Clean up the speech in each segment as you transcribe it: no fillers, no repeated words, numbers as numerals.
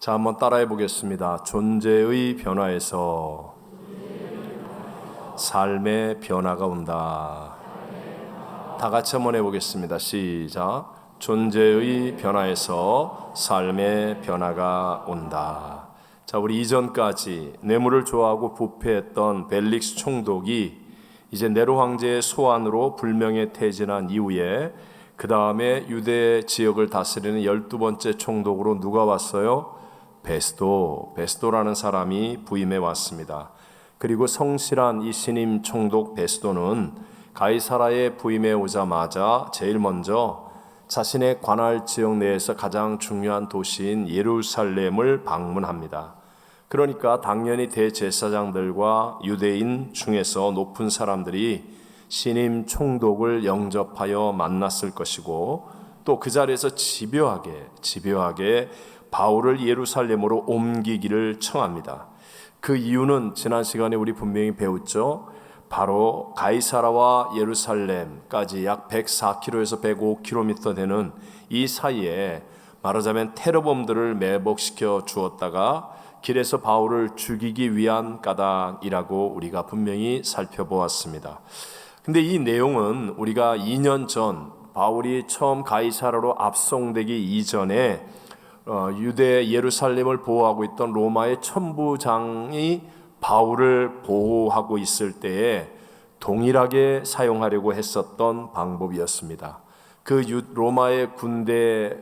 자, 한번 따라해 보겠습니다. 존재의 변화에서 삶의 변화가 온다. 다 같이 한번 해보겠습니다. 시작. 존재의 변화에서 삶의 변화가 온다. 자, 우리 이전까지 뇌물을 좋아하고 부패했던 벨릭스 총독이 이제 네로 황제의 소환으로 불명예 퇴진한 이후에 그 다음에 유대 지역을 다스리는 12번째 총독으로 누가 왔어요? 베스도라는 사람이 부임해 왔습니다. 그리고 성실한 이 신임 총독 베스도는 가이사라에 부임해 오자마자 제일 먼저 자신의 관할 지역 내에서 가장 중요한 도시인 예루살렘을 방문합니다. 그러니까 당연히 대제사장들과 유대인 중에서 높은 사람들이 신임 총독을 영접하여 만났을 것이고, 또 그 자리에서 집요하게 바울을 예루살렘으로 옮기기를 청합니다. 그 이유는 지난 시간에 우리 분명히 배웠죠. 바로 가이사라와 예루살렘까지 약 104km에서 105km 되는 이 사이에 말하자면 테러범들을 매복시켜 주었다가 길에서 바울을 죽이기 위한 까닭이라고 우리가 분명히 살펴보았습니다. 근데 이 내용은 우리가 2년 전 바울이 처음 가이사라로 압송되기 이전에 유대 예루살렘을 보호하고 있던 로마의 천부장이 바울을 보호하고 있을 때에 동일하게 사용하려고 했었던 방법이었습니다. 그 로마의 군대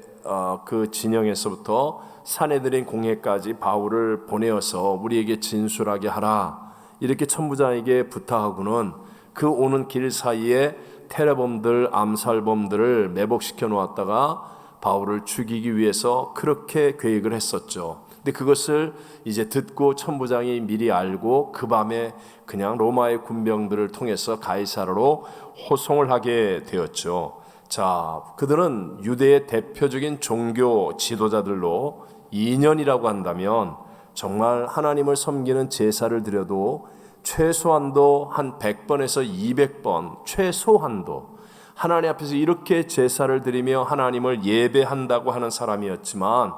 그 진영에서부터 사내들인 공회까지 바울을 보내어서 우리에게 진술하게 하라, 이렇게 천부장에게 부탁하고는 그 오는 길 사이에 테러범들, 암살범들을 매복시켜 놓았다가 바울을 죽이기 위해서 그렇게 계획을 했었죠. 근데 그것을 이제 듣고 천부장이 미리 알고 그 밤에 그냥 로마의 군병들을 통해서 가이사라로 호송을 하게 되었죠. 자, 그들은 유대의 대표적인 종교 지도자들로 2년이라고 한다면 정말 하나님을 섬기는 제사를 드려도 최소한도 한 100번에서 200번, 최소한도 하나님 앞에서 이렇게 제사를 드리며 하나님을 예배한다고 하는 사람이었지만,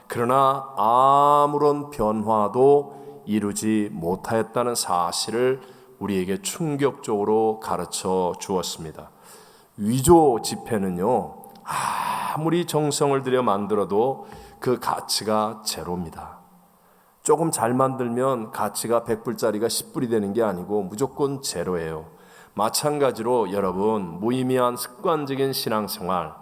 그러나 아무런 변화도 이루지 못하였다는 사실을 우리에게 충격적으로 가르쳐 주었습니다. 위조 지폐는요, 아무리 정성을 들여 만들어도 그 가치가 제로입니다. 조금 잘 만들면 가치가 100불짜리가 10불이 되는 게 아니고 무조건 제로예요. 마찬가지로 여러분, 무의미한 습관적인 신앙생활,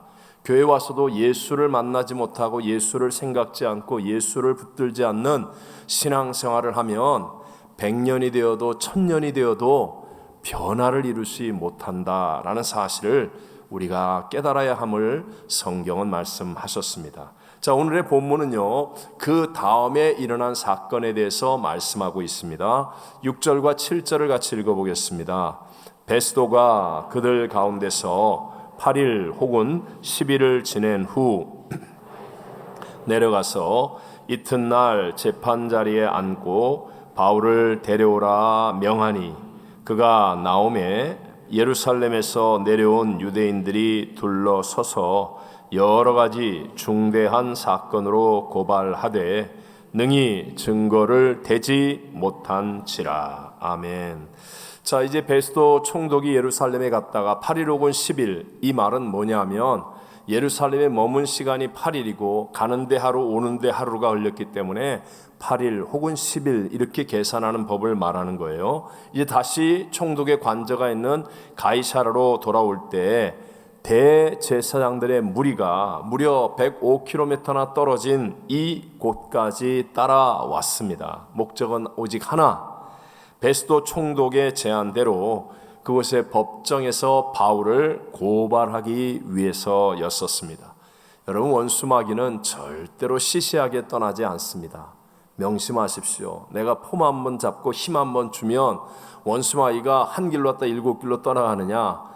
교회 와서도 예수를 만나지 못하고 예수를 생각지 않고 예수를 붙들지 않는 신앙생활을 하면 100년이 되어도 1000년이 되어도 변화를 이루지 못한다라는 사실을 우리가 깨달아야 함을 성경은 말씀하셨습니다. 자, 오늘의 본문은요, 그 다음에 일어난 사건에 대해서 말씀하고 있습니다. 6절과 7절을 같이 읽어보겠습니다. 베스도가 그들 가운데서 8일 혹은 10일을 지낸 후 내려가서 이튿날 재판자리에 앉고 바울을 데려오라 명하니, 그가 나오매 예루살렘에서 내려온 유대인들이 둘러서서 여러 가지 중대한 사건으로 고발하되 능히 증거를 대지 못한지라. 아멘. 자, 이제 베스도 총독이 예루살렘에 갔다가 8일 혹은 10일, 이 말은 뭐냐면 예루살렘에 머문 시간이 8일이고 가는데 하루 오는데 하루가 걸렸기 때문에 8일 혹은 10일 이렇게 계산하는 법을 말하는 거예요. 이제 다시 총독의 관저가 있는 가이사라로 돌아올 때 대제사장들의 무리가 무려 105km나 떨어진 이 곳까지 따라왔습니다. 목적은 오직 하나, 베스도 총독의 제안대로 그곳의 법정에서 바울을 고발하기 위해서였었습니다. 여러분, 원수마귀는 절대로 시시하게 떠나지 않습니다. 명심하십시오. 내가 폼 한번 잡고 힘 한번 주면 원수마귀가 한 길로 왔다 7길로 떠나가느냐?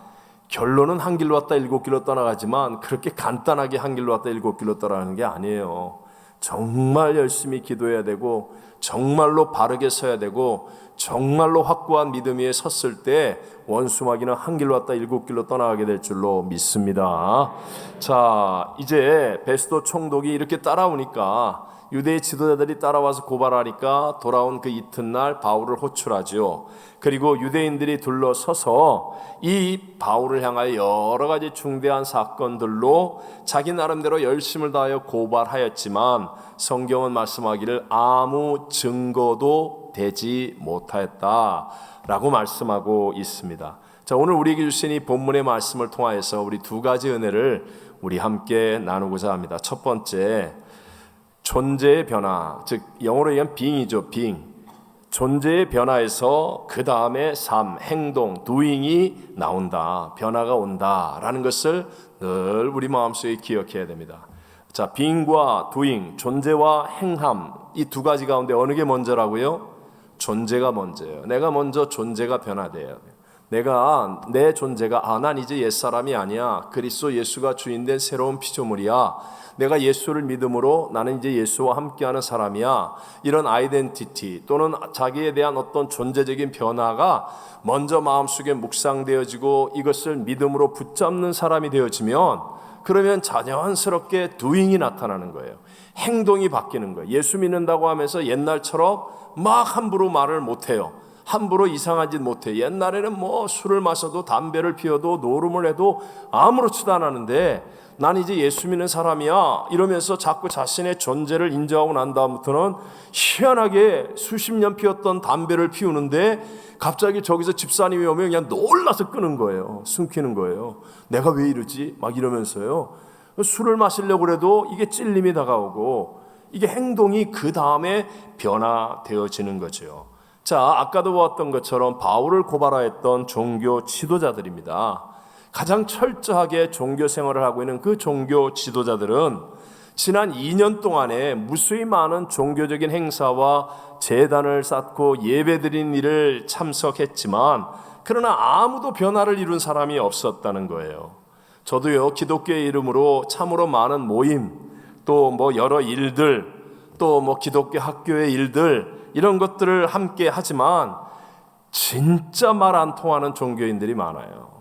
결론은 한 길로 왔다 7길로 떠나가지만 그렇게 간단하게 한 길로 왔다 7길로 떠나가는 게 아니에요. 정말 열심히 기도해야 되고, 정말로 바르게 서야 되고, 정말로 확고한 믿음 위에 섰을 때 원수마귀는 한 길로 왔다 7길로 떠나가게 될 줄로 믿습니다. 자, 이제 베스도 총독이 이렇게 따라오니까 유대의 지도자들이 따라와서 고발하니까 돌아온 그 이튿날 바울을 호출하죠. 그리고 유대인들이 둘러서서 이 바울을 향하여 여러 가지 중대한 사건들로 자기 나름대로 열심을 다하여 고발하였지만 성경은 말씀하기를 아무 증거도 되지 못하였다라고 말씀하고 있습니다. 자, 오늘 우리에게 주신 이 본문의 말씀을 통하여서 우리 두 가지 은혜를 우리 함께 나누고자 합니다. 첫 번째, 존재의 변화, 즉 영어로 얘기하면 being이죠. being. 존재의 변화에서 그 다음에 삶, 행동, doing이 나온다. 변화가 온다라는 것을 늘 우리 마음속에 기억해야 됩니다. 자, being과 doing, 존재와 행함, 이 두 가지 가운데 어느 게 먼저라고요? 존재가 먼저예요. 내가 먼저 존재가 변화돼요. 내 존재가 난 이제 옛사람이 아니야. 그리스도 예수가 주인된 새로운 피조물이야. 내가 예수를 믿음으로 나는 이제 예수와 함께하는 사람이야. 이런 아이덴티티 또는 자기에 대한 어떤 존재적인 변화가 먼저 마음속에 묵상되어지고 이것을 믿음으로 붙잡는 사람이 되어지면 그러면 자연스럽게 doing이 나타나는 거예요. 행동이 바뀌는 거예요. 예수 믿는다고 하면서 옛날처럼 막 함부로 말을 못해요. 함부로 이상한 짓 못해. 옛날에는 뭐 술을 마셔도 담배를 피워도 노름을 해도 아무렇지도 않았는데 난 이제 예수 믿는 사람이야 이러면서 자꾸 자신의 존재를 인정하고 난 다음부터는 희한하게 수십 년 피웠던 담배를 피우는데 갑자기 저기서 집사님이 오면 그냥 놀라서 끄는 거예요. 숨기는 거예요. 내가 왜 이러지? 막 이러면서요. 술을 마시려고 해도 이게 찔림이 다가오고 이게 행동이 그 다음에 변화되어지는 거죠. 자, 아까도 보았던 것처럼 바울을 고발하였던 종교 지도자들입니다. 가장 철저하게 종교 생활을 하고 있는 그 종교 지도자들은 지난 2년 동안에 무수히 많은 종교적인 행사와 제단을 쌓고 예배드린 일을 참석했지만 그러나 아무도 변화를 이룬 사람이 없었다는 거예요. 저도요, 기독교의 이름으로 참으로 많은 모임, 또 뭐 여러 일들, 또 뭐 기독교 학교의 일들 이런 것들을 함께 하지만 진짜 말 안 통하는 종교인들이 많아요.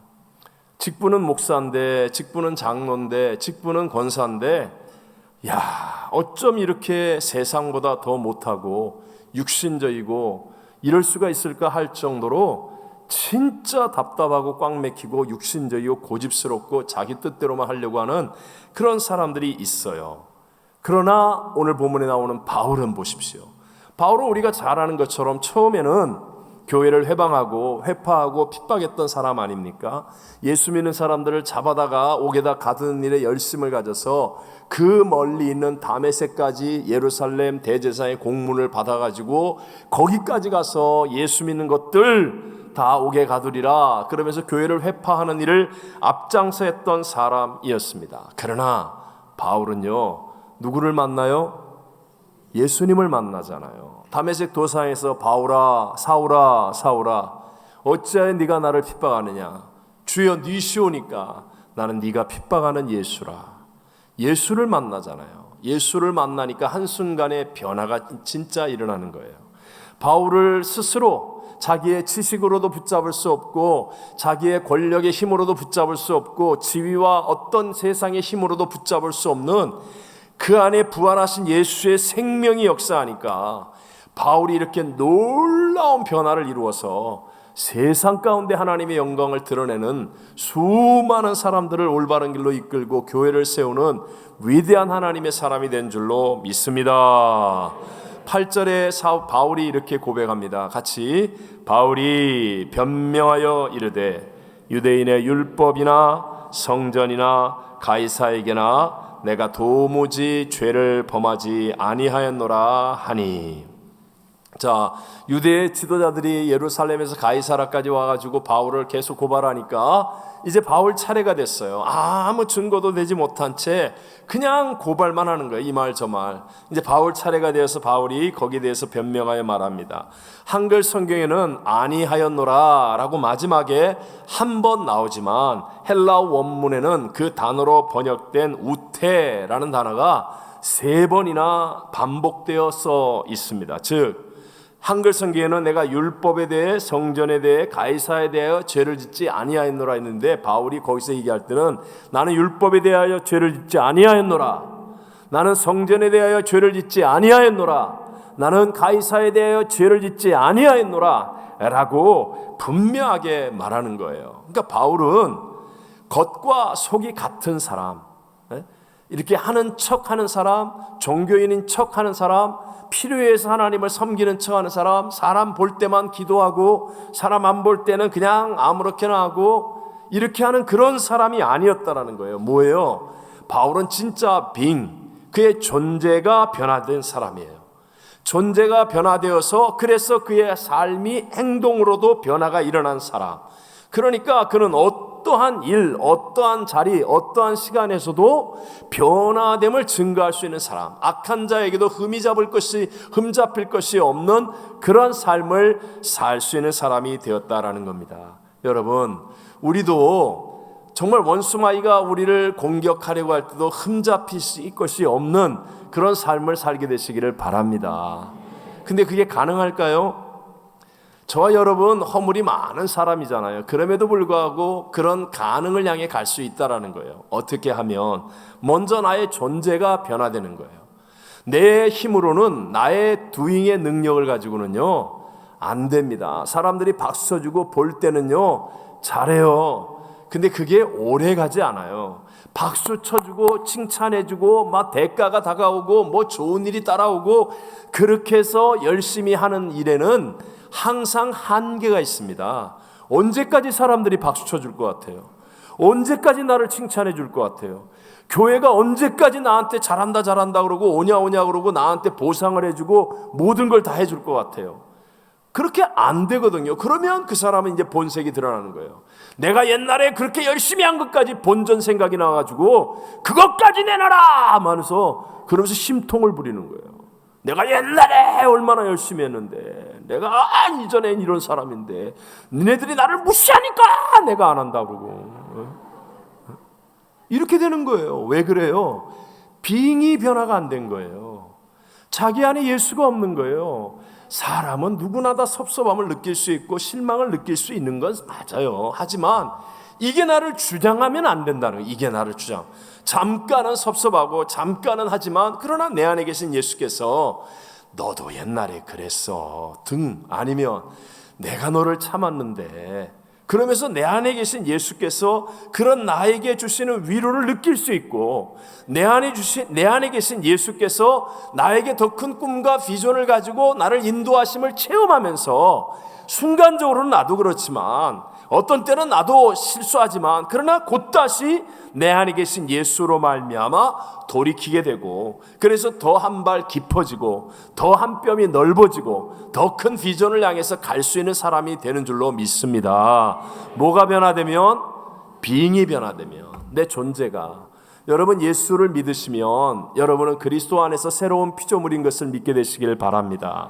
직분은 목사인데, 직분은 장로인데, 직분은 권사인데, 야, 어쩜 이렇게 세상보다 더 못하고 육신적이고 이럴 수가 있을까 할 정도로 진짜 답답하고 꽉 막히고 육신적이고 고집스럽고 자기 뜻대로만 하려고 하는 그런 사람들이 있어요. 그러나 오늘 본문에 나오는 바울은 보십시오. 바울은 우리가 잘 아는 것처럼 처음에는 교회를 회방하고 회파하고 핍박했던 사람 아닙니까? 예수 믿는 사람들을 잡아다가 옥에다 가두는 일에 열심을 가져서 그 멀리 있는 다메섹까지 예루살렘 대제사장의 공문을 받아가지고 거기까지 가서 예수 믿는 것들 다 옥에 가두리라 그러면서 교회를 회파하는 일을 앞장서 했던 사람이었습니다. 그러나 바울은요, 누구를 만나요? 예수님을 만나잖아요. 다메섹 도상에서 바울아 사울아 사울아 어찌하여 네가 나를 핍박하느냐. 주여 니시오니까 나는 네가 핍박하는 예수라. 예수를 만나잖아요. 예수를 만나니까 한순간에 변화가 진짜 일어나는 거예요. 바울을 스스로 자기의 지식으로도 붙잡을 수 없고 자기의 권력의 힘으로도 붙잡을 수 없고 지위와 어떤 세상의 힘으로도 붙잡을 수 없는 그 안에 부활하신 예수의 생명이 역사하니까 바울이 이렇게 놀라운 변화를 이루어서 세상 가운데 하나님의 영광을 드러내는 수많은 사람들을 올바른 길로 이끌고 교회를 세우는 위대한 하나님의 사람이 된 줄로 믿습니다. 8절에 바울이 이렇게 고백합니다. 같이 바울이 변명하여 이르되 유대인의 율법이나 성전이나 가이사에게나 내가 도무지 죄를 범하지 아니하였노라 하니. 자, 유대의 지도자들이 예루살렘에서 가이사라까지 와가지고 바울을 계속 고발하니까 이제 바울 차례가 됐어요. 아무 증거도 되지 못한 채 그냥 고발만 하는 거예요. 이 말 저 말. 이제 바울 차례가 되어서 바울이 거기에 대해서 변명하여 말합니다. 한글 성경에는 아니하였노라 라고 마지막에 한 번 나오지만 헬라어 원문에는 그 단어로 번역된 우테라는 단어가 3번이나 반복되어 써 있습니다. 즉 한글 성경에는 내가 율법에 대해 성전에 대해 가이사에 대하여 죄를 짓지 아니하였노라 했는데 바울이 거기서 얘기할 때는 나는 율법에 대하여 죄를 짓지 아니하였노라. 나는 성전에 대하여 죄를 짓지 아니하였노라. 나는 가이사에 대하여 죄를 짓지 아니하였노라 라고 분명하게 말하는 거예요. 그러니까 바울은 겉과 속이 같은 사람, 이렇게 하는 척하는 사람, 종교인인 척하는 사람, 필요에 의해서 하나님을 섬기는 척하는 사람, 사람 볼 때만 기도하고 사람 안 볼 때는 그냥 아무렇게나 하고 이렇게 하는 그런 사람이 아니었다라는 거예요. 뭐예요? 바울은 진짜 그의 존재가 변화된 사람이에요. 존재가 변화되어서 그래서 그의 삶이 행동으로도 변화가 일어난 사람. 그러니까 그는 어떠한 일, 어떠한 자리, 어떠한 시간에서도 변화됨을 증거할 수 있는 사람, 악한 자에게도 흠잡힐 것이 없는 그런 삶을 살 수 있는 사람이 되었다라는 겁니다. 여러분, 우리도 정말 원수마귀가 우리를 공격하려고 할 때도 흠잡힐 것이 없는 그런 삶을 살게 되시기를 바랍니다. 근데 그게 가능할까요? 저와 여러분 허물이 많은 사람이잖아요. 그럼에도 불구하고 그런 가능을 향해 갈 수 있다라는 거예요. 어떻게 하면? 먼저 나의 존재가 변화되는 거예요. 내 힘으로는 나의 doing의 능력을 가지고는요 안 됩니다. 사람들이 박수 쳐주고 볼 때는요 잘해요. 근데 그게 오래 가지 않아요. 박수 쳐주고 칭찬해주고 막 대가가 다가오고 뭐 좋은 일이 따라오고 그렇게 해서 열심히 하는 일에는 항상 한계가 있습니다. 언제까지 사람들이 박수 쳐줄 것 같아요? 언제까지 나를 칭찬해 줄 것 같아요? 교회가 언제까지 나한테 잘한다 그러고 오냐 그러고 나한테 보상을 해주고 모든 걸 다 해줄 것 같아요? 그렇게 안 되거든요. 그러면 그 사람은 이제 본색이 드러나는 거예요. 내가 옛날에 그렇게 열심히 한 것까지 본전 생각이 나가지고 그것까지 내놔라 하면서 그러면서 심통을 부리는 거예요. 내가 옛날에 얼마나 열심히 했는데, 내가 이전엔 이런 사람인데 니네들이 나를 무시하니까 내가 안 한다 그러고 이렇게 되는 거예요. 왜 그래요? 빙의 변화가 안 된 거예요. 자기 안에 예수가 없는 거예요. 사람은 누구나 다 섭섭함을 느낄 수 있고 실망을 느낄 수 있는 건 맞아요. 하지만 이게 나를 주장하면 안 된다는 거예요. 이게 나를 주장. 잠깐은 섭섭하고 잠깐은 하지만 그러나 내 안에 계신 예수께서 너도 옛날에 그랬어 아니면 내가 너를 참았는데, 그러면서 내 안에 계신 예수께서 그런 나에게 주시는 위로를 느낄 수 있고, 내 안에 계신 예수께서 나에게 더 큰 꿈과 비전을 가지고 나를 인도하심을 체험하면서 순간적으로는 나도 그렇지만 어떤 때는 나도 실수하지만 그러나 곧다시 내 안에 계신 예수로 말미암아 돌이키게 되고, 그래서 더 한 발 깊어지고 더 한 뼘이 넓어지고 더 큰 비전을 향해서 갈 수 있는 사람이 되는 줄로 믿습니다. 뭐가 변화되면? 빙이 변화되면, 내 존재가. 여러분 예수를 믿으시면 여러분은 그리스도 안에서 새로운 피조물인 것을 믿게 되시길 바랍니다.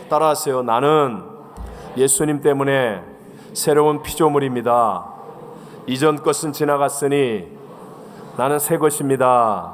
따라하세요. 나는 예수님 때문에 새로운 피조물입니다. 이전 것은 지나갔으니 나는 새 것입니다.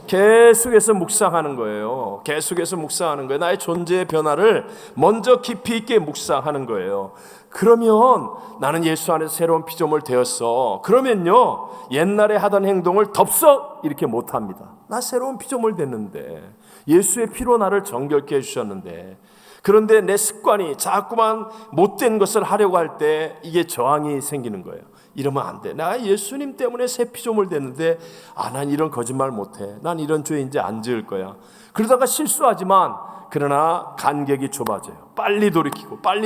계속해서 묵상하는 거예요. 계속해서 묵상하는 거예요. 나의 존재의 변화를 먼저 깊이 있게 묵상하는 거예요. 그러면 나는 예수 안에서 새로운 피조물 되었어. 그러면요 옛날에 하던 행동을 덥석 이렇게 못합니다. 나 새로운 피조물 됐는데, 예수의 피로 나를 정결케 해주셨는데, 그런데 내 습관이 자꾸만 못된 것을 하려고 할 때 이게 저항이 생기는 거예요. 이러면 안 돼. 나 예수님 때문에 새 피조물 됐는데 난 이런 거짓말 못해. 난 이런 죄 이제 안 지을 거야. 그러다가 실수하지만 그러나 간격이 좁아져요. 빨리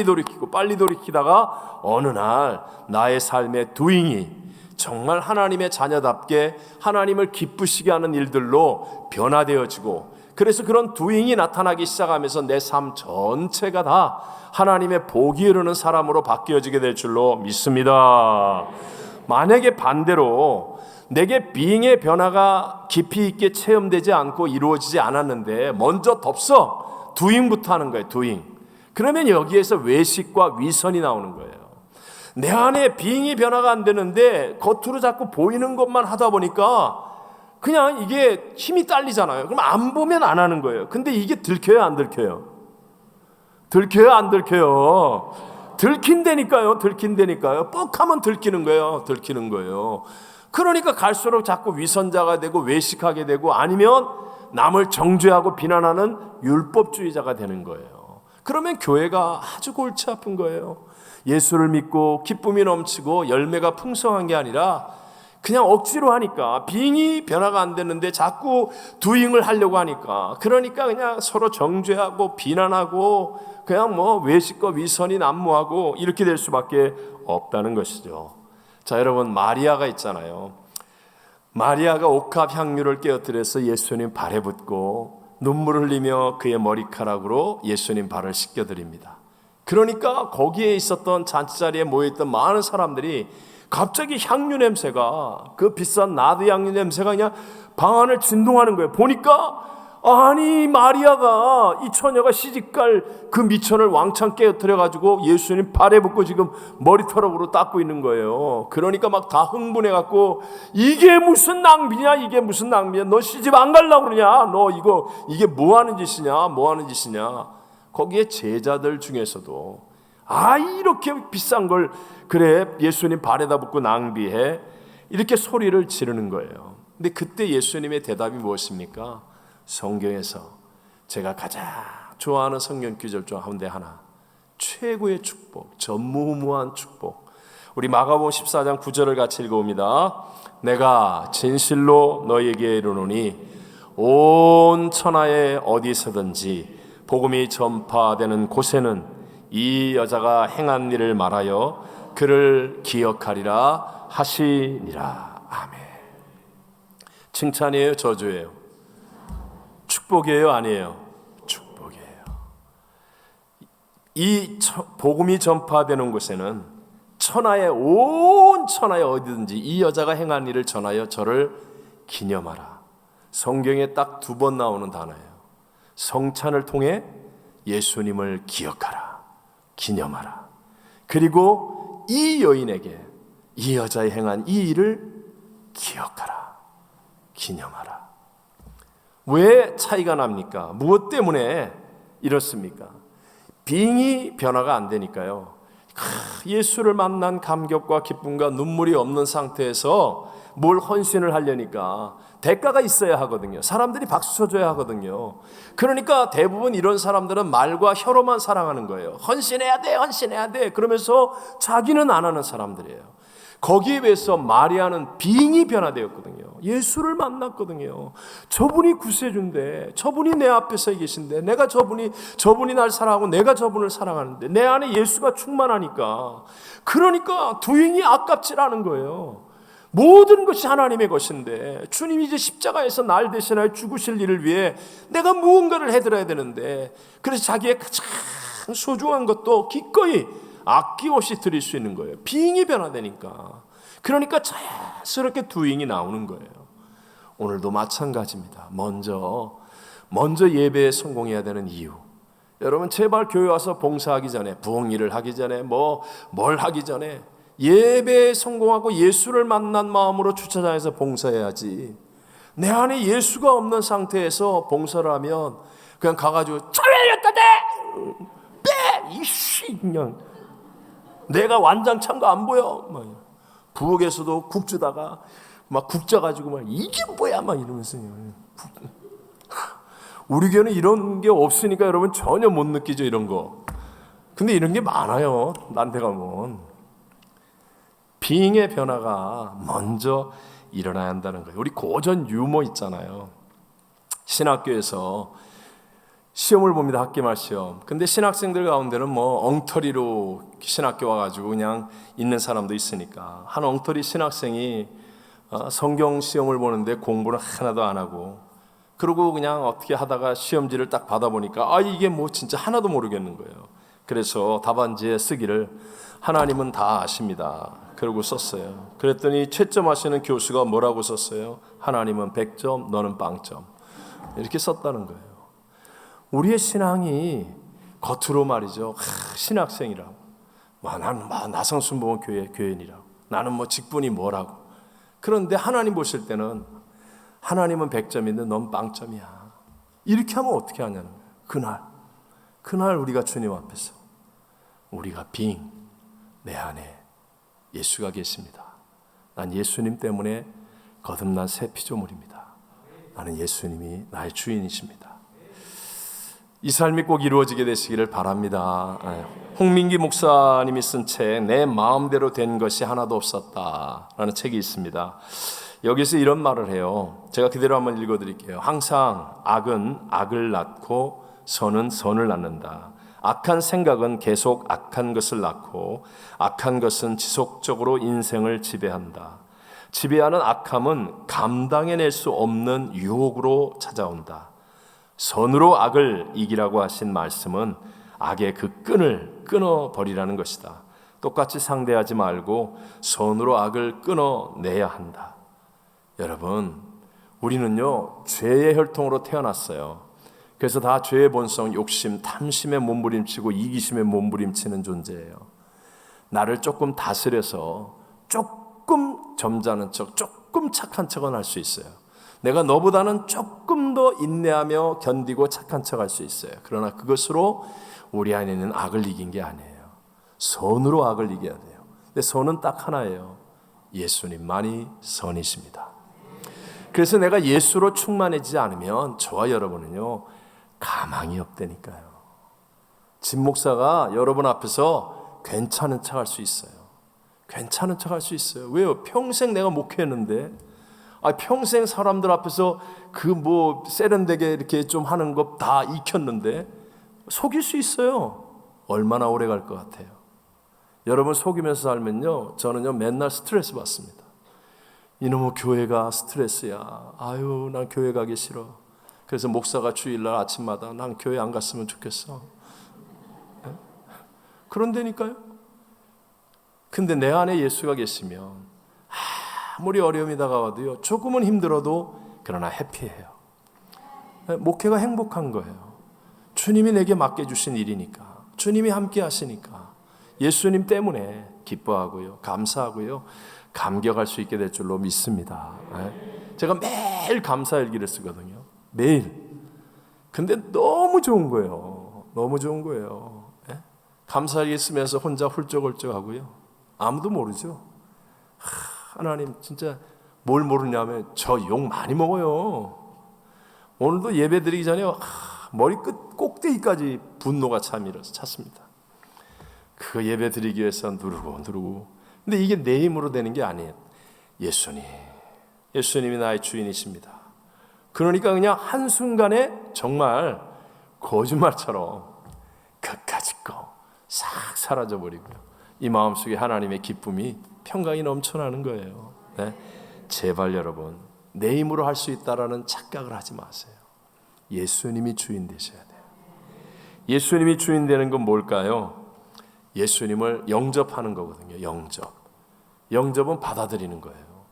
돌이키다가 어느 날 나의 삶의 doing이 정말 하나님의 자녀답게 하나님을 기쁘시게 하는 일들로 변화되어지고, 그래서 그런 doing이 나타나기 시작하면서 내 삶 전체가 다 하나님의 복이 이르는 사람으로 바뀌어지게 될 줄로 믿습니다. 만약에 반대로 내게 being의 변화가 깊이 있게 체험되지 않고 이루어지지 않았는데 먼저 덥석 doing부터 하는 거예요. doing. 그러면 여기에서 외식과 위선이 나오는 거예요. 내 안에 being이 변화가 안 되는데 겉으로 자꾸 보이는 것만 하다 보니까 그냥 이게 힘이 딸리잖아요. 그럼 안 보면 안 하는 거예요. 근데 이게 들켜요, 안 들켜요? 들켜요, 안 들켜요? 들킨다니까요. 뻑하면 들키는 거예요. 그러니까 갈수록 자꾸 위선자가 되고 외식하게 되고, 아니면 남을 정죄하고 비난하는 율법주의자가 되는 거예요. 그러면 교회가 아주 골치 아픈 거예요. 예수를 믿고 기쁨이 넘치고 열매가 풍성한 게 아니라 그냥 억지로 하니까 빙이 변화가 안 되는데 자꾸 두잉을 하려고 하니까, 그러니까 그냥 서로 정죄하고 비난하고 그냥 뭐 외식과 위선이 난무하고 이렇게 될 수밖에 없다는 것이죠. 자, 여러분, 마리아가 있잖아요. 마리아가 옥합 향유를 깨어뜨려서 예수님 발에 붓고 눈물을 흘리며 그의 머리카락으로 예수님 발을 씻겨드립니다. 그러니까 거기에 있었던 잔치자리에 모여있던 많은 사람들이 갑자기 향유 냄새가, 그 비싼 나드 향유 냄새가 그냥 방 안을 진동하는 거예요. 보니까 아니, 마리아가, 이 처녀가 시집갈 그 미천을 왕창 깨어뜨려가지고 예수님 발에 붓고 지금 머리털으로 닦고 있는 거예요. 그러니까 막 다 흥분해갖고 이게 무슨 낭비냐, 이게 무슨 낭비냐, 너 시집 안 가려고 그러냐, 너 이게 뭐 하는 짓이냐, 뭐 하는 짓이냐. 거기에 제자들 중에서도 이렇게 비싼 걸 그래 예수님 발에다 붓고 낭비해, 이렇게 소리를 지르는 거예요. 근데 그때 예수님의 대답이 무엇입니까? 성경에서 제가 가장 좋아하는 성경 구절 중 가운데 하나, 최고의 축복, 전무후무한 축복. 우리 마가복음 14장 9절을 같이 읽어봅니다. 내가 진실로 너희에게 이르노니 온 천하에 어디서든지 복음이 전파되는 곳에는 이 여자가 행한 일을 말하여 그를 기억하리라 하시니라. 아멘. 칭찬이에요, 저주예요? 축복이에요, 아니에요? 축복이에요. 이 복음이 전파되는 곳에는 온 천하에 어디든지 이 여자가 행한 일을 전하여 저를 기념하라. 성경에 딱 2번 나오는 단어예요. 성찬을 통해 예수님을 기억하라, 기념하라. 그리고 이 여인에게 이 여자의 행한 이 일을 기억하라, 기념하라. 왜 차이가 납니까? 무엇 때문에 이렇습니까? 빙이 변화가 안 되니까요. 예수를 만난 감격과 기쁨과 눈물이 없는 상태에서 뭘 헌신을 하려니까 대가가 있어야 하거든요. 사람들이 박수 쳐줘야 하거든요. 그러니까 대부분 이런 사람들은 말과 혀로만 사랑하는 거예요. 헌신해야 돼, 헌신해야 돼. 그러면서 자기는 안 하는 사람들이에요. 거기에 비해서 마리아는 빙이 변화되었거든요. 예수를 만났거든요. 저분이 구세주인데, 저분이 내 앞에 서 계신데, 내가 저분이 날 사랑하고 내가 저분을 사랑하는데 내 안에 예수가 충만하니까, 그러니까 두잉이 아깝질 않은 거예요. 모든 것이 하나님의 것인데 주님이 이제 십자가에서 날 대신하여 죽으실 일을 위해 내가 무언가를 해드려야 되는데, 그래서 자기의 가장 소중한 것도 기꺼이 아낌없이 드릴 수 있는 거예요. 빙이 변화되니까. 그러니까 자연스럽게 두잉이 나오는 거예요. 오늘도 마찬가지입니다. 먼저 예배에 성공해야 되는 이유. 여러분, 제발 교회 와서 봉사하기 전에, 부흥일을 하기 전에, 뭘 하기 전에 예배에 성공하고 예수를 만난 마음으로 주차장에서 봉사해야지. 내 안에 예수가 없는 상태에서 봉사를 하면 그냥 가가지고 잘했다대 빼 이씨, 그냥 내가 완장 찬 거 안 보여. 부엌에서도 국 주다가 막 국 쪄가지고 막 이게 뭐야 막 이러면서. 우리 교회는 이런 게 없으니까 여러분 전혀 못 느끼죠, 이런 거. 근데 이런 게 많아요, 난 데 가면. 빙의 변화가 먼저 일어나야 한다는 거예요. 우리 고전 유머 있잖아요. 신학교에서 시험을 봅니다. 학기말 시험. 근데 신학생들 가운데는 엉터리로 신학교 와가지고 그냥 있는 사람도 있으니까, 한 엉터리 신학생이 성경 시험을 보는데 공부를 하나도 안 하고, 그러고 그냥 어떻게 하다가 시험지를 딱 받아보니까 이게 진짜 하나도 모르겠는 거예요. 그래서 답안지에 쓰기를 하나님은 다 아십니다. 그러고 썼어요. 그랬더니 채점하시는 교수가 뭐라고 썼어요? 하나님은 100점, 너는 0점. 이렇게 썼다는 거예요. 우리의 신앙이 겉으로 말이죠, 신학생이라고, 나는 나성순복음 교회 교인이라고, 나는 직분이 뭐라고. 그런데 하나님 보실 때는 하나님은 100점인데 넌 0점이야. 이렇게 하면 어떻게 하냐는 거예요. 그날 우리가 주님 앞에서 우리가 내 안에 예수가 계십니다. 난 예수님 때문에 거듭난 새 피조물입니다. 나는 예수님이 나의 주인이십니다. 이 삶이 꼭 이루어지게 되시기를 바랍니다. 홍민기 목사님이 쓴 책 내 마음대로 된 것이 하나도 없었다라는 책이 있습니다. 여기서 이런 말을 해요. 제가 그대로 한번 읽어드릴게요. 항상 악은 악을 낳고 선은 선을 낳는다. 악한 생각은 계속 악한 것을 낳고 악한 것은 지속적으로 인생을 지배한다. 지배하는 악함은 감당해낼 수 없는 유혹으로 찾아온다. 선으로 악을 이기라고 하신 말씀은 악의 그 끈을 끊어버리라는 것이다. 똑같이 상대하지 말고 선으로 악을 끊어내야 한다. 여러분, 우리는요 죄의 혈통으로 태어났어요. 그래서 다 죄의 본성, 욕심, 탐심에 몸부림치고 이기심에 몸부림치는 존재예요. 나를 조금 다스려서 조금 점잖은 척, 조금 착한 척은 할 수 있어요. 내가 너보다는 조금 더 인내하며 견디고 착한 척 할 수 있어요. 그러나 그것으로 우리 안에 있는 악을 이긴 게 아니에요. 선으로 악을 이겨야 돼요. 근데 선은 딱 하나예요. 예수님만이 선이십니다. 그래서 내가 예수로 충만해지지 않으면 저와 여러분은요 가망이 없다니까요. 진 목사가 여러분 앞에서 괜찮은 척 할 수 있어요. 괜찮은 척 할 수 있어요. 왜요? 평생 내가 목회했는데, 평생 사람들 앞에서 그 뭐 세련되게 이렇게 좀 하는 거 다 익혔는데 속일 수 있어요. 얼마나 오래 갈 것 같아요? 여러분 속이면서 살면요 저는요 맨날 스트레스 받습니다. 이놈의 교회가 스트레스야. 아유, 난 교회 가기 싫어. 그래서 목사가 주일날 아침마다 난 교회 안 갔으면 좋겠어. 네? 그런다니까요. 근데 내 안에 예수가 계시면 아무리 어려움이 다가와도요 조금은 힘들어도 그러나 해피해요. 목회가 행복한 거예요. 주님이 내게 맡겨주신 일이니까, 주님이 함께 하시니까 예수님 때문에 기뻐하고요, 감사하고요, 감격할 수 있게 될 줄로 믿습니다. 제가 매일 감사일기를 쓰거든요. 매일. 근데 너무 좋은 거예요. 너무 좋은 거예요. 감사일기 쓰면서 혼자 훌쩍훌쩍 하고요. 아무도 모르죠. 하나님 진짜 뭘 모르냐면 저 욕 많이 먹어요. 오늘도 예배 드리기 전에 머리 끝 꼭대기까지 분노가 찼습니다. 그 예배 드리기 위해서 누르고 근데 이게 내 힘으로 되는 게 아니에요. 예수님이 나의 주인이십니다. 그러니까 그냥 한순간에 정말 거짓말처럼 끝까지 거 싹 사라져버리고요. 이 마음속에 하나님의 기쁨이 평강이 넘쳐나는 거예요. 네? 제발 여러분 내 힘으로 할 수 있다라는 착각을 하지 마세요. 예수님이 주인 되셔야 돼요. 예수님이 주인 되는 건 뭘까요? 예수님을 영접하는 거거든요. 영접은 받아들이는 거예요.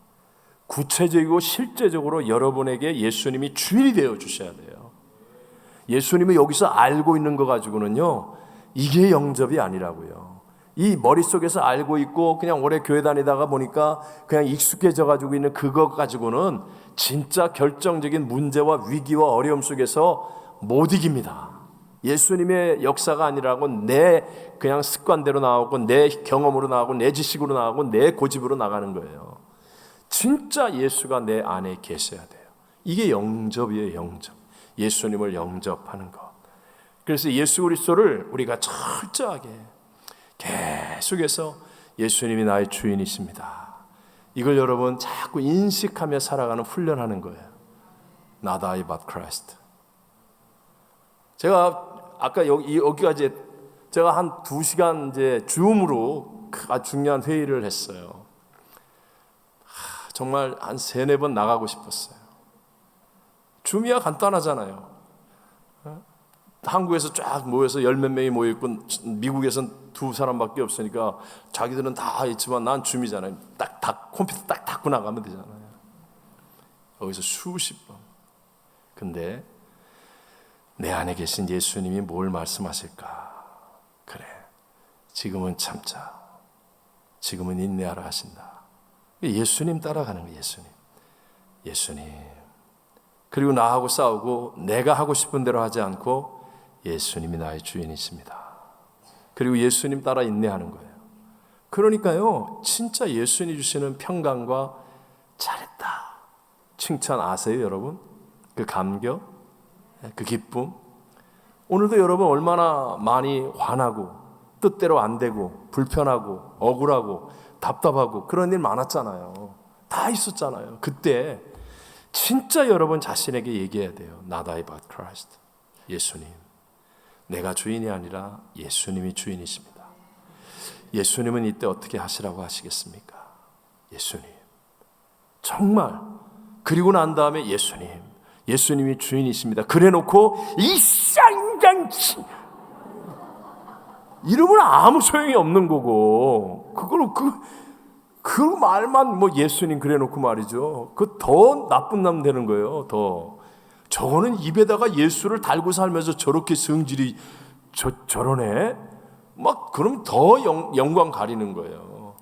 구체적이고 실제적으로 여러분에게 예수님이 주인이 되어 주셔야 돼요. 예수님이 여기서 알고 있는 거 가지고는요 이게 영접이 아니라고요. 이 머릿속에서 알고 있고 그냥 오래 교회 다니다가 보니까 그냥 익숙해져 가지고 있는 그거 가지고는 진짜 결정적인 문제와 위기와 어려움 속에서 못 이깁니다. 예수님의 역사가 아니라고 내 그냥 습관대로 나오고 내 경험으로 나오고 내 지식으로 나오고 내 고집으로 나가는 거예요. 진짜 예수가 내 안에 계셔야 돼요. 이게 영접이에요. 영접. 예수님을 영접하는 것. 그래서 예수 그리스도를 우리가 철저하게 계속해서 예수님이 나의 주인이십니다. 이걸 여러분 자꾸 인식하며 살아가는 훈련하는 거예요. Not I but Christ. 제가 아까 여기까지 제가 한 2시간 이제 줌으로 아주 중요한 회의를 했어요. 정말 한 3-4번 나가고 싶었어요. 줌이야 간단하잖아요. 한국에서 쫙 모여서 10몇 명이 모여있고 미국에서는 2사람밖에 없으니까 자기들은 다 있지만 난 줌이잖아요. 컴퓨터 딱 닫고 나가면 되잖아요. 여기서 수십 번. 근데 내 안에 계신 예수님이 뭘 말씀하실까? 그래, 지금은 참자. 지금은 인내하라 하신다. 예수님 따라가는 거예요. 예수님. 그리고 나하고 싸우고 내가 하고 싶은 대로 하지 않고 예수님이 나의 주인이십니다. 그리고 예수님 따라 인내하는 거예요. 그러니까요, 진짜 예수님이 주시는 평강과 잘했다 칭찬 아세요, 여러분? 그 감격, 그 기쁨. 오늘도 여러분 얼마나 많이 화나고 뜻대로 안 되고 불편하고 억울하고 답답하고 그런 일 많았잖아요. 다 있었잖아요. 그때 진짜 여러분 자신에게 얘기해야 돼요. Not I but Christ. 예수님, 내가 주인이 아니라 예수님이 주인이십니다. 예수님은 이때 어떻게 하시라고 하시겠습니까? 예수님, 정말. 그리고 난 다음에 예수님이 주인이십니다. 그래놓고 이 쌍장치 이러면 아무 소용이 없는 거고, 그 말만 뭐 예수님 그래놓고 말이죠. 그 더 나쁜 남 되는 거예요. 더. 저거는 입에다가 예수를 달고 살면서 저렇게 성질이 저러네. 막 그럼 더 영광 가리는 거예요.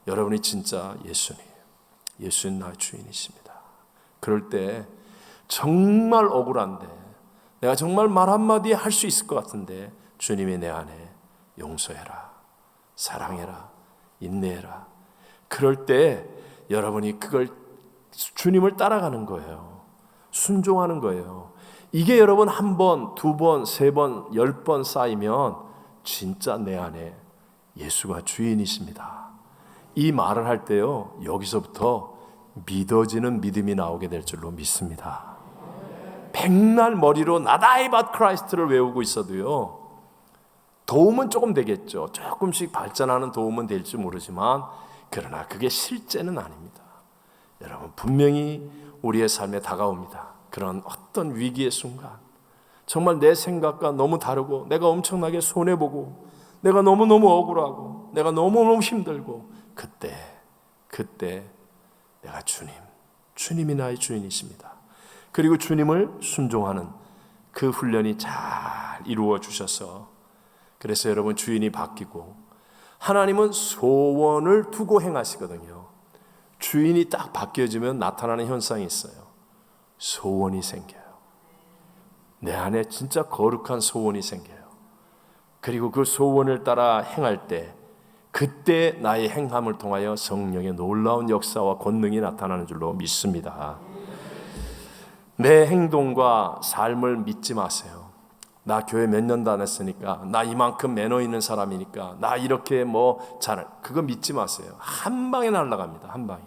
여러분이 진짜 예수님 나의 주인이십니다. 그럴 때 정말 억울한데, 내가 정말 말 한마디 할 수 있을 것 같은데, 주님이 내 안에 용서해라, 사랑해라, 인내해라. 그럴 때 여러분이 그걸 주님을 따라가는 거예요. 순종하는 거예요. 이게 여러분 1번, 2번, 3번, 10번 쌓이면 진짜 내 안에 예수가 주인이십니다. 이 말을 할 때요, 여기서부터 믿어지는 믿음이 나오게 될 줄로 믿습니다. 백날 머리로 Not I but Christ를 외우고 있어도요, 도움은 조금 되겠죠. 조금씩 발전하는 도움은 될지 모르지만, 그러나 그게 실제는 아닙니다. 여러분, 분명히 우리의 삶에 다가옵니다. 그런 어떤 위기의 순간, 정말 내 생각과 너무 다르고, 내가 엄청나게 손해보고, 내가 너무너무 억울하고, 내가 너무너무 힘들고, 그때 내가 주님이 나의 주인이십니다. 그리고 주님을 순종하는 그 훈련이 잘 이루어 주셔서, 그래서 여러분 주인이 바뀌고, 하나님은 소원을 두고 행하시거든요. 주인이 딱 바뀌어지면 나타나는 현상이 있어요. 소원이 생겨요. 내 안에 진짜 거룩한 소원이 생겨요. 그리고 그 소원을 따라 행할 때, 그때 나의 행함을 통하여 성령의 놀라운 역사와 권능이 나타나는 줄로 믿습니다. 내 행동과 삶을 믿지 마세요. 나 교회 몇 년도 안 했으니까, 나 이만큼 매너 있는 사람이니까, 나 이렇게 그거 믿지 마세요. 한 방에 날아갑니다. 한 방에.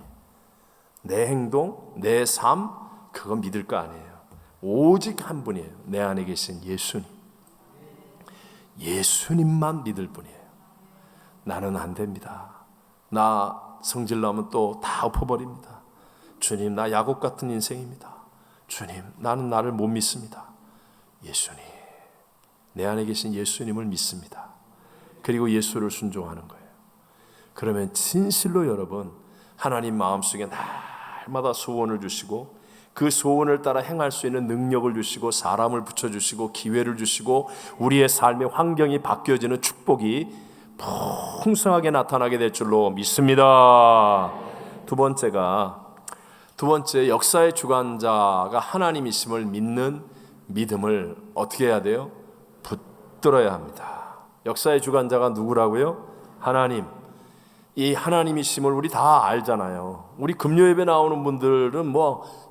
내 행동, 내 삶, 그거 믿을 거 아니에요. 오직 한 분이에요. 내 안에 계신 예수님. 예수님만 믿을 분이에요. 나는 안 됩니다. 나 성질 나면 또 다 엎어버립니다. 주님, 나 야곱 같은 인생입니다. 주님, 나는 나를 못 믿습니다. 예수님, 내 안에 계신 예수님을 믿습니다. 그리고 예수를 순종하는 거예요. 그러면 진실로 여러분, 하나님 마음속에 날마다 소원을 주시고, 그 소원을 따라 행할 수 있는 능력을 주시고, 사람을 붙여주시고, 기회를 주시고, 우리의 삶의 환경이 바뀌어지는 축복이 풍성하게 나타나게 될 줄로 믿습니다. 두 번째, 역사의 주관자가 하나님이심을 믿는 믿음을 어떻게 해야 돼요? 붙들어야 합니다. 역사의 주관자가 누구라고요? 하나님. 이 하나님이심을 우리 다 알잖아요. 우리 금요예배 나오는 분들은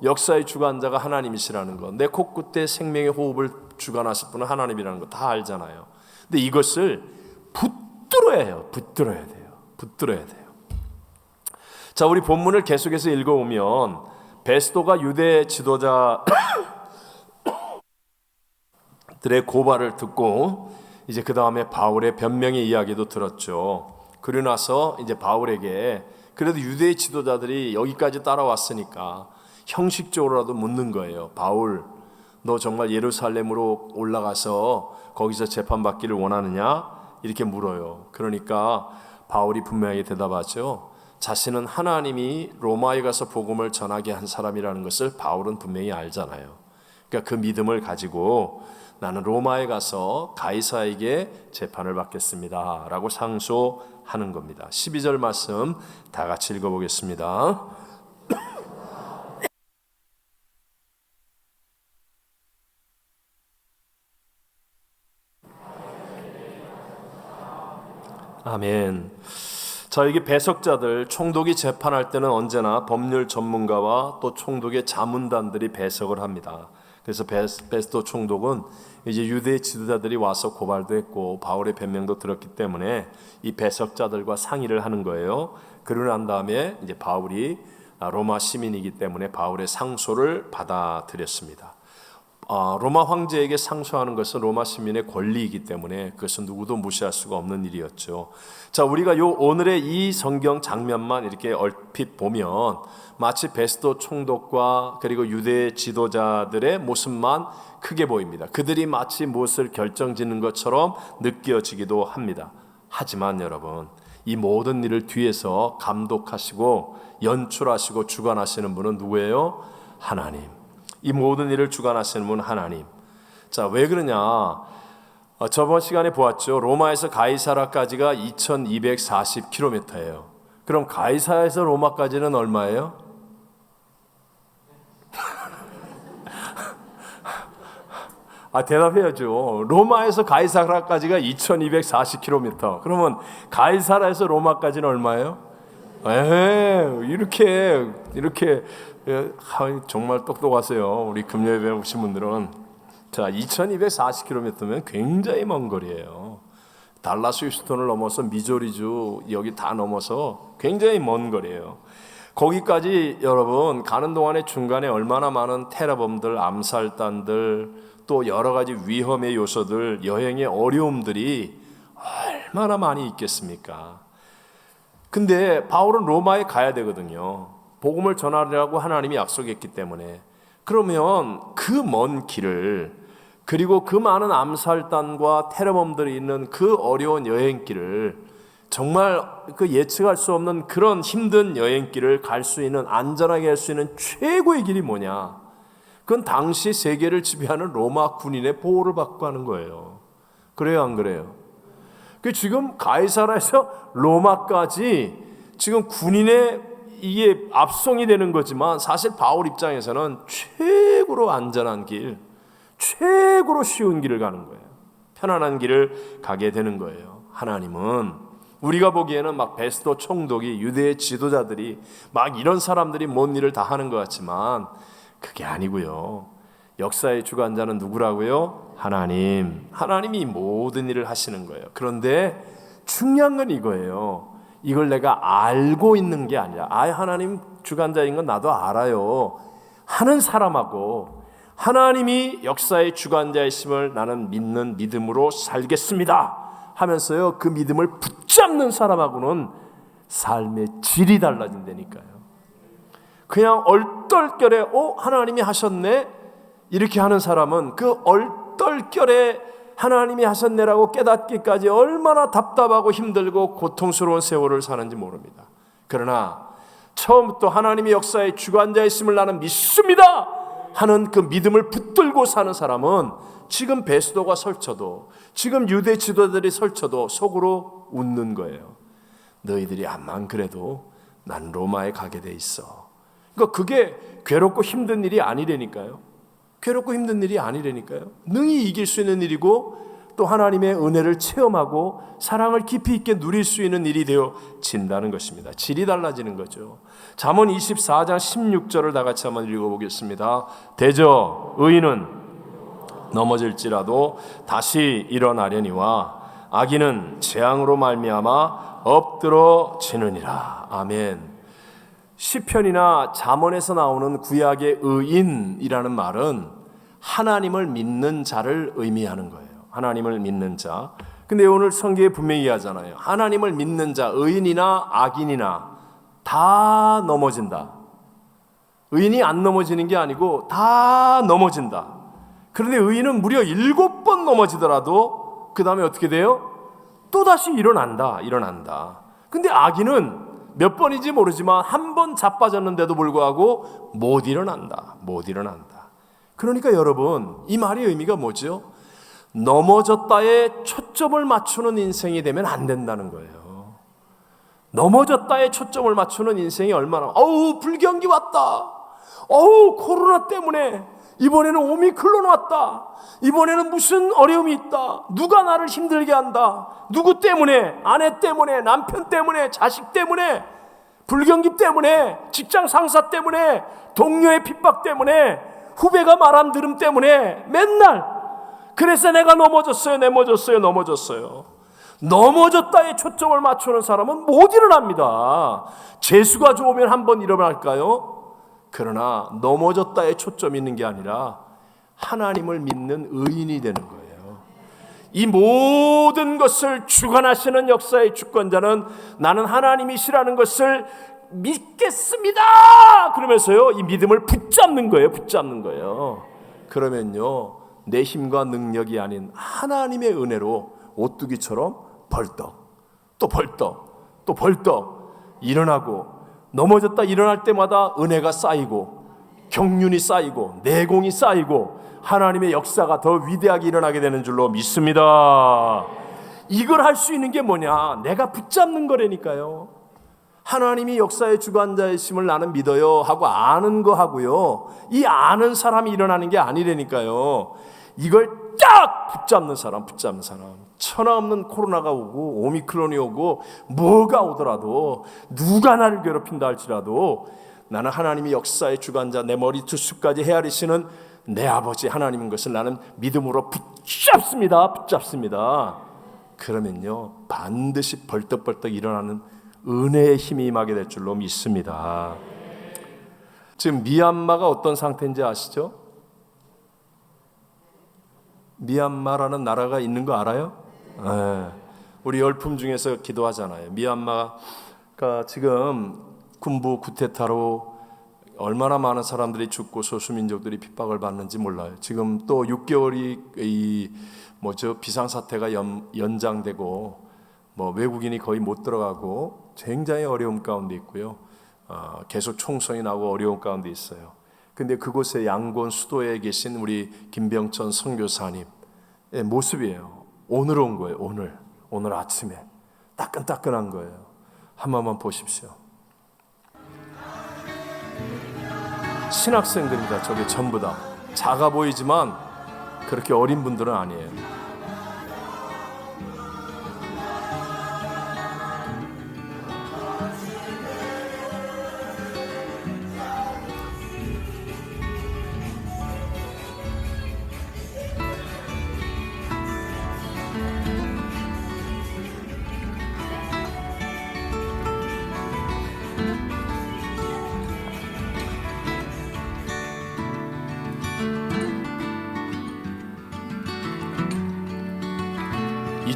역사의 주관자가 하나님이시라는 거, 내 코끝에 생명의 호흡을 주관하실 분은 하나님이라는 거 다 알잖아요. 근데 이것을 붙들어야 돼요. 자, 우리 본문을 계속해서 읽어오면, 베스도가 유대 지도자들의 고발을 듣고, 이제 그 다음에 바울의 변명의 이야기도 들었죠. 그러고 나서 이제 바울에게, 그래도 유대 지도자들이 여기까지 따라왔으니까 형식적으로라도 묻는 거예요. 바울, 너 정말 예루살렘으로 올라가서 거기서 재판받기를 원하느냐? 이렇게 물어요. 그러니까 바울이 분명히 대답하죠. 자신은 하나님이 로마에 가서 복음을 전하게 한 사람이라는 것을 바울은 분명히 알잖아요. 그러니까 그 믿음을 가지고 나는 로마에 가서 가이사에게 재판을 받겠습니다 라고 상소하는 겁니다. 12절 말씀 다 같이 읽어보겠습니다. 아멘. 자, 이게 배석자들, 총독이 재판할 때는 언제나 법률 전문가와 또 총독의 자문단들이 배석을 합니다. 그래서 베스도 총독은 이제 유대 지도자들이 와서 고발도 했고 바울의 변명도 들었기 때문에 이 배석자들과 상의를 하는 거예요. 그러고 난 다음에 이제 바울이 로마 시민이기 때문에 바울의 상소를 받아들였습니다. 로마 황제에게 상소하는 것은 로마 시민의 권리이기 때문에 그것은 누구도 무시할 수가 없는 일이었죠. 자, 우리가 오늘의 이 성경 장면만 이렇게 얼핏 보면 마치 베스도 총독과 그리고 유대 지도자들의 모습만 크게 보입니다. 그들이 마치 무엇을 결정짓는 것처럼 느껴지기도 합니다. 하지만 여러분, 이 모든 일을 뒤에서 감독하시고 연출하시고 주관하시는 분은 누구예요? 하나님. 이 모든 일을 주관하시는 분은 하나님. 자, 왜 그러냐? 저번 시간에 보았죠. 로마에서 가이사라까지가 2240km예요. 그럼 가이사라에서 로마까지는 얼마예요? 대답해야죠. 로마에서 가이사라까지가 2240km. 그러면 가이사라에서 로마까지는 얼마예요? 이렇게 정말 똑똑하세요. 우리 금요일에 오신 분들은. 자, 2240km면 굉장히 먼 거리예요. 달라스 휴스턴을 넘어서 미조리주 여기 다 넘어서 굉장히 먼 거리예요. 거기까지 여러분 가는 동안에 중간에 얼마나 많은 테러범들, 암살단들, 또 여러 가지 위험의 요소들, 여행의 어려움들이 얼마나 많이 있겠습니까? 근데 바울은 로마에 가야 되거든요. 복음을 전하려고 하나님이 약속했기 때문에. 그러면 그 먼 길을, 그리고 그 많은 암살단과 테러범들이 있는 그 어려운 여행길을, 정말 그 예측할 수 없는 그런 힘든 여행길을 갈 수 있는, 안전하게 할 수 있는 최고의 길이 뭐냐? 그건 당시 세계를 지배하는 로마 군인의 보호를 받고 하는 거예요. 그래요, 안 그래요? 지금 가이사라에서 로마까지 지금 군인의 이게 압송이 되는 거지만 사실 바울 입장에서는 최고로 안전한 길, 최고로 쉬운 길을 가는 거예요. 편안한 길을 가게 되는 거예요. 하나님은 우리가 보기에는 막 베스도 총독이, 유대의 지도자들이 막 이런 사람들이 뭔 일을 다 하는 것 같지만 그게 아니고요. 역사의 주관자는 누구라고요? 하나님. 하나님이 모든 일을 하시는 거예요. 그런데 중요한 건 이거예요. 이걸 내가 알고 있는 게 아니라, 하나님 주관자인 건 나도 알아요 하는 사람하고, 하나님이 역사의 주관자이심을 나는 믿는 믿음으로 살겠습니다 하면서요 그 믿음을 붙잡는 사람하고는 삶의 질이 달라진다니까요. 그냥 얼떨결에 하나님이 하셨네 이렇게 하는 사람은 그 얼떨결에 하나님이 하셨네라고 깨닫기까지 얼마나 답답하고 힘들고 고통스러운 세월을 사는지 모릅니다. 그러나 처음부터 하나님의 역사의 주관자이심을 나는 믿습니다 하는 그 믿음을 붙들고 사는 사람은 지금 베스도가 설쳐도, 지금 유대 지도자들이 설쳐도 속으로 웃는 거예요. 너희들이 암만 그래도 난 로마에 가게 돼 있어. 그러니까 그게 괴롭고 힘든 일이 아니라니까요. 괴롭고 힘든 일이 아니라니까요. 능히 이길 수 있는 일이고, 또 하나님의 은혜를 체험하고 사랑을 깊이 있게 누릴 수 있는 일이 되어진다는 것입니다. 질이 달라지는 거죠. 잠언 24장 16절을 다 같이 한번 읽어보겠습니다. 대저 의인은 넘어질지라도 다시 일어나려니와 악인은 재앙으로 말미암아 엎드러지느니라. 아멘. 시편이나 잠언에서 나오는 구약의 의인이라는 말은 하나님을 믿는 자를 의미하는 거예요. 하나님을 믿는 자. 근데 오늘 성경에 분명히 하잖아요. 하나님을 믿는 자, 의인이나 악인이나 다 넘어진다. 의인이 안 넘어지는 게 아니고 다 넘어진다. 그런데 의인은 무려 7번 넘어지더라도 그 다음에 어떻게 돼요? 또다시 일어난다. 근데 악인은 몇 번인지 모르지만 한 번 자빠졌는데도 불구하고 못 일어난다. 그러니까 여러분, 이 말의 의미가 뭐죠? 넘어졌다에 초점을 맞추는 인생이 되면 안 된다는 거예요. 넘어졌다에 초점을 맞추는 인생이 얼마나, 불경기 왔다, 코로나 때문에, 이번에는 오미크론 왔다, 이번에는 무슨 어려움이 있다, 누가 나를 힘들게 한다, 누구 때문에, 아내 때문에, 남편 때문에, 자식 때문에, 불경기 때문에, 직장 상사 때문에, 동료의 핍박 때문에 후배가 말 안 들음 때문에 맨날 그래서 내가 넘어졌어요. 넘어졌다에 초점을 맞추는 사람은 못 일어납니다. 재수가 좋으면 한번 일어날까요? 그러나 넘어졌다에 초점이 있는 게 아니라 하나님을 믿는 의인이 되는 거예요. 이 모든 것을 주관하시는 역사의 주권자는 나는 하나님이시라는 것을 믿겠습니다. 그러면서요, 이 믿음을 붙잡는 거예요. 그러면요, 내 힘과 능력이 아닌 하나님의 은혜로 오뚜기처럼 벌떡 일어나고, 넘어졌다 일어날 때마다 은혜가 쌓이고 경륜이 쌓이고 내공이 쌓이고 하나님의 역사가 더 위대하게 일어나게 되는 줄로 믿습니다. 이걸 할 수 있는 게 뭐냐? 내가 붙잡는 거라니까요. 하나님이 역사의 주관자이심을 나는 믿어요 하고 아는 거 하고요, 이 아는 사람이 일어나는 게 아니라니까요. 이걸 딱 붙잡는 사람. 천하 없는 코로나가 오고 오미크론이 오고 뭐가 오더라도, 누가 나를 괴롭힌다 할지라도 나는 하나님이 역사의 주관자, 내 머리 두수까지 헤아리시는 내 아버지 하나님인 것을 나는 믿음으로 붙잡습니다. 그러면요, 반드시 벌떡벌떡 일어나는 은혜의 힘이 임하게 될 줄로 믿습니다. 지금 미얀마가 어떤 상태인지 아시죠? 미얀마라는 나라가 있는 거 알아요? 네. 우리 열품 중에서 기도하잖아요. 미얀마가 지금 군부 쿠데타로 얼마나 많은 사람들이 죽고 소수민족들이 핍박을 받는지 몰라요. 지금 또 6개월이 비상사태가 연장되고 외국인이 거의 못 들어가고 굉장히 어려움 가운데 있고요. 계속 총성이 나고 어려움 가운데 있어요. 근데 그곳에 양곤 수도에 계신 우리 김병천 선교사님의 모습이에요. 오늘 온 거예요. 오늘 아침에 따끈따끈한 거예요. 한 번만 보십시오. 신학생들입니다. 저게 전부 다 작아 보이지만 그렇게 어린 분들은 아니에요.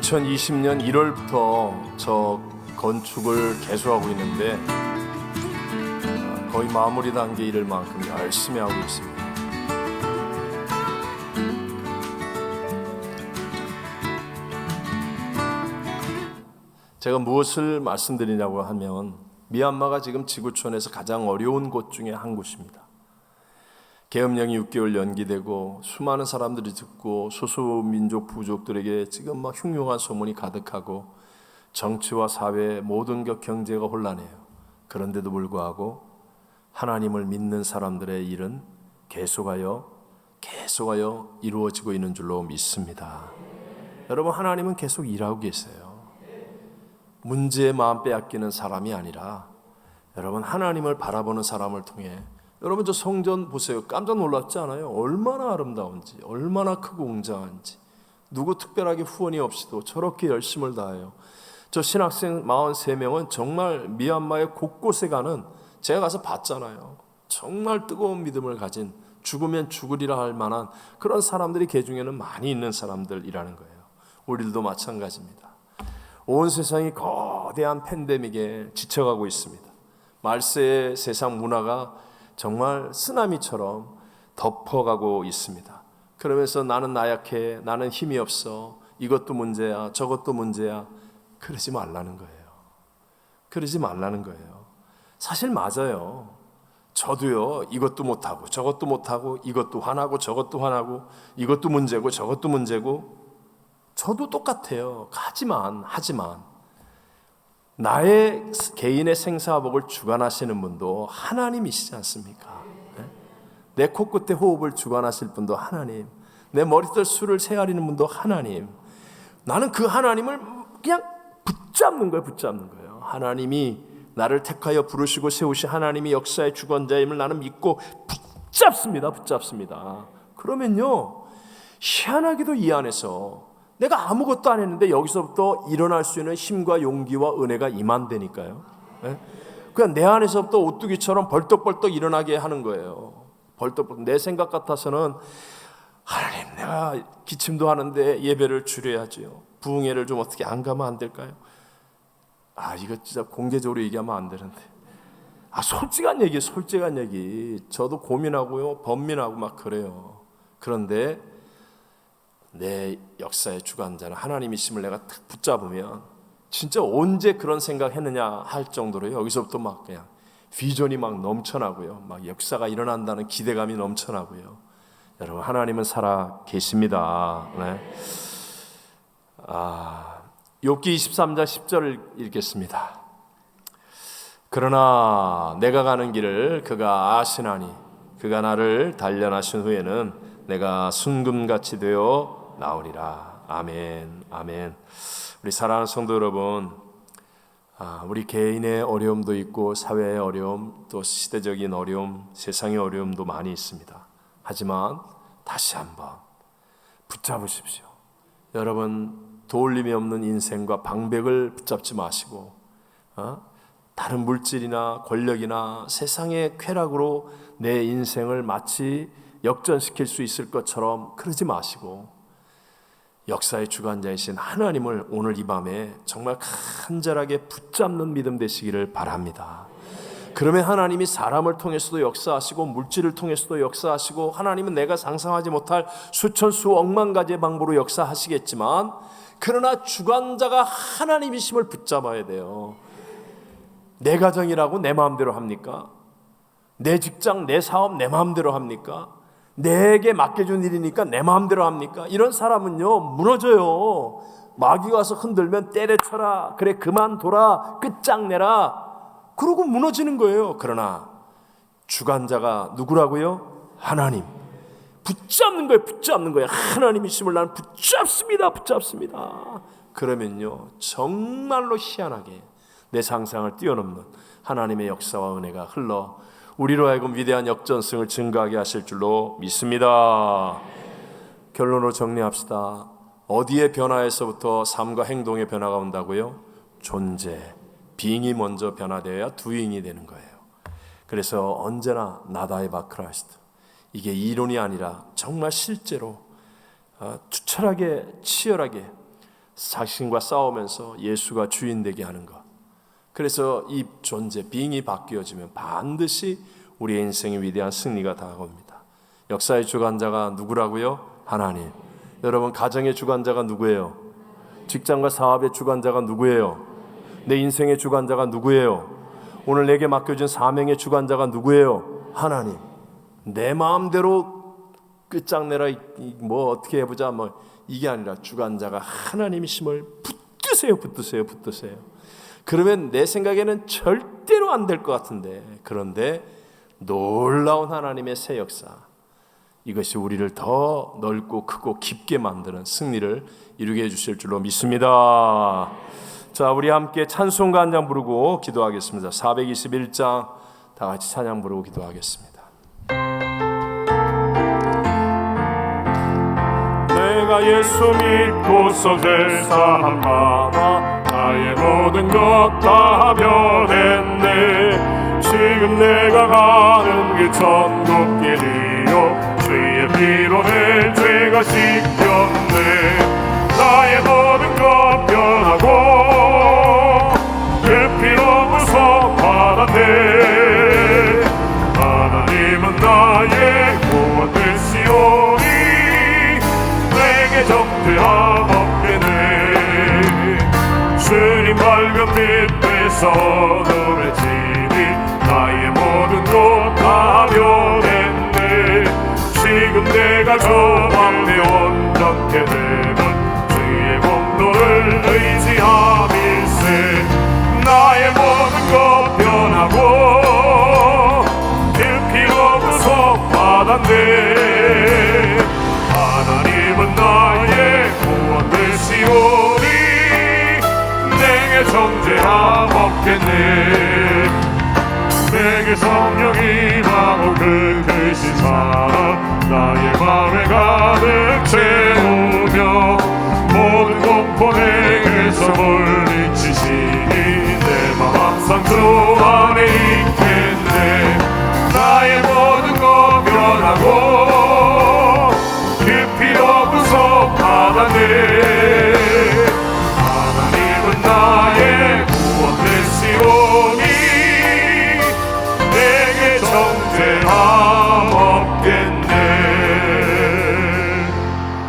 2020년 1월부터 저 건축을 개수하고 있는데 거의 마무리 단계 이를 만큼 열심히 하고 있습니다. 제가 무엇을 말씀드리냐고 하면, 미얀마가 지금 지구촌에서 가장 어려운 곳 중에 한 곳입니다. 계엄령이 6개월 연기되고 수많은 사람들이 죽고 소수민족 부족들에게 지금 흉흉한 소문이 가득하고 정치와 사회 모든 경제가 혼란해요. 그런데도 불구하고 하나님을 믿는 사람들의 일은 계속하여 이루어지고 있는 줄로 믿습니다. 여러분, 하나님은 계속 일하고 계세요. 문제에 마음 빼앗기는 사람이 아니라 여러분, 하나님을 바라보는 사람을 통해, 여러분 저 성전 보세요. 깜짝 놀랐지 않아요? 얼마나 아름다운지, 얼마나 크고 웅장한지. 누구 특별하게 후원이 없이도 저렇게 열심을 다해요. 저 신학생 43명은 정말 미얀마의 곳곳에 가는, 제가 가서 봤잖아요. 정말 뜨거운 믿음을 가진, 죽으면 죽으리라 할 만한 그런 사람들이 그 중에는 많이 있는 사람들이라는 거예요. 우리들도 마찬가지입니다. 온 세상이 거대한 팬데믹에 지쳐가고 있습니다. 말세의 세상 문화가 정말 쓰나미처럼 덮어가고 있습니다. 그러면서 나는 나약해, 나는 힘이 없어, 이것도 문제야, 저것도 문제야. 그러지 말라는 거예요. 사실 맞아요. 저도요, 이것도 못하고 저것도 못하고, 이것도 화나고 저것도 화나고, 이것도 문제고 저것도 문제고, 저도 똑같아요. 하지만 나의 개인의 생사복을 주관하시는 분도 하나님이시지 않습니까? 내 코끝에 호흡을 주관하실 분도 하나님, 내 머리털 수를 세아리는 분도 하나님. 나는 그 하나님을 그냥 붙잡는 거예요. 하나님이 나를 택하여 부르시고 세우신 하나님이 역사의 주권자임을 나는 믿고 붙잡습니다. 그러면요, 희한하게도 이 안에서 내가 아무것도 안 했는데 여기서부터 일어날 수 있는 힘과 용기와 은혜가 임한다니까요. 그냥 내 안에서부터 오뚜기처럼 벌떡벌떡 일어나게 하는 거예요. 벌떡벌떡. 내 생각 같아서는 하나님, 내가 기침도 하는데 예배를 줄여야지요. 부흥회를 좀 어떻게 안 가면 안 될까요? 이거 진짜 공개적으로 얘기하면 안 되는데. 솔직한 얘기. 저도 고민하고요, 번민하고 막 그래요. 그런데 내 역사의 주관자는 하나님이심을 내가 딱 붙잡으면 진짜 언제 그런 생각했느냐 할 정도로 여기서부터 막 그냥 비전이 막 넘쳐나고요, 막 역사가 일어난다는 기대감이 넘쳐나고요. 여러분, 하나님은 살아 계십니다. 욥기 23장 10절을 읽겠습니다. 그러나 내가 가는 길을 그가 아시나니 그가 나를 단련하신 후에는 내가 순금같이 되어 나오리라. 아멘. 우리 사랑하는 성도 여러분, 우리 개인의 어려움도 있고 사회의 어려움, 또 시대적인 어려움, 세상의 어려움도 많이 있습니다. 하지만 다시 한번 붙잡으십시오. 여러분, 도울림이 없는 인생과 방백을 붙잡지 마시고 다른 물질이나 권력이나 세상의 쾌락으로 내 인생을 마치 역전시킬 수 있을 것처럼 그러지 마시고 역사의 주관자이신 하나님을 오늘 이 밤에 정말 간절하게 붙잡는 믿음 되시기를 바랍니다. 그러면 하나님이 사람을 통해서도 역사하시고 물질을 통해서도 역사하시고, 하나님은 내가 상상하지 못할 수천 수억만 가지의 방법으로 역사하시겠지만, 그러나 주관자가 하나님이심을 붙잡아야 돼요. 내 가정이라고 내 마음대로 합니까? 내 직장, 내 사업 내 마음대로 합니까? 내게 맡겨준 일이니까 내 마음대로 합니까? 이런 사람은요, 무너져요. 마귀가 와서 흔들면 때려쳐라, 그래 그만둬라, 끝장내라, 그러고 무너지는 거예요. 그러나 주관자가 누구라고요? 하나님. 붙잡는 거예요. 하나님이심을 나는 붙잡습니다. 그러면요, 정말로 희한하게 내 상상을 뛰어넘는 하나님의 역사와 은혜가 흘러 우리로 하여금 위대한 역전승을 증가하게 하실 줄로 믿습니다. 결론으로 정리합시다. 어디의 변화에서부터 삶과 행동의 변화가 온다고요? 존재, being이 먼저 변화되어야 doing이 되는 거예요. 그래서 언제나 나다의 바크라이스트, 이게 이론이 아니라 정말 실제로 투철하게 치열하게 자신과 싸우면서 예수가 주인 되게 하는 것. 그래서 이 존재, being이 바뀌어지면 반드시 우리의 인생의 위대한 승리가 다가옵니다. 역사의 주관자가 누구라고요? 하나님. 여러분, 가정의 주관자가 누구예요? 직장과 사업의 주관자가 누구예요? 내 인생의 주관자가 누구예요? 오늘 내게 맡겨진 사명의 주관자가 누구예요? 하나님. 내 마음대로 끝장내라, 뭐 어떻게 해보자, 뭐 이게 아니라 주관자가 하나님이심을 붙드세요. 그러면 내 생각에는 절대로 안 될 것 같은데, 그런데 놀라운 하나님의 새 역사, 이것이 우리를 더 넓고 크고 깊게 만드는 승리를 이루게 해주실 줄로 믿습니다. 자, 우리 함께 찬송가 한 장 부르고 기도하겠습니다. 421장 다 같이 찬양 부르고 기도하겠습니다. 내가 예수 믿고서 제사한 바와 나의 모든 것 다 변했네. 지금 내가 가는 길 천국길이요, 주의 피로 내 죄가 씻겼네. 나의 모든 것 변하고 그 피로 구속받았네. 하나님은 나의 구원 되시오니 내게 정죄함 없게 네. 주님 밝은 빛에서 눈을 지니 나의 모든 것 다 변했네. 지금 내가 저 앞에 온전케 되면 주의 공로를 의지함일세. 나의 모든 것 변하고 그 피로 구속받았네. 하나님은 나의 구원 되시오니 내게 정죄함 없겠네. 내게 성령이 임하고 그 크신 나가 내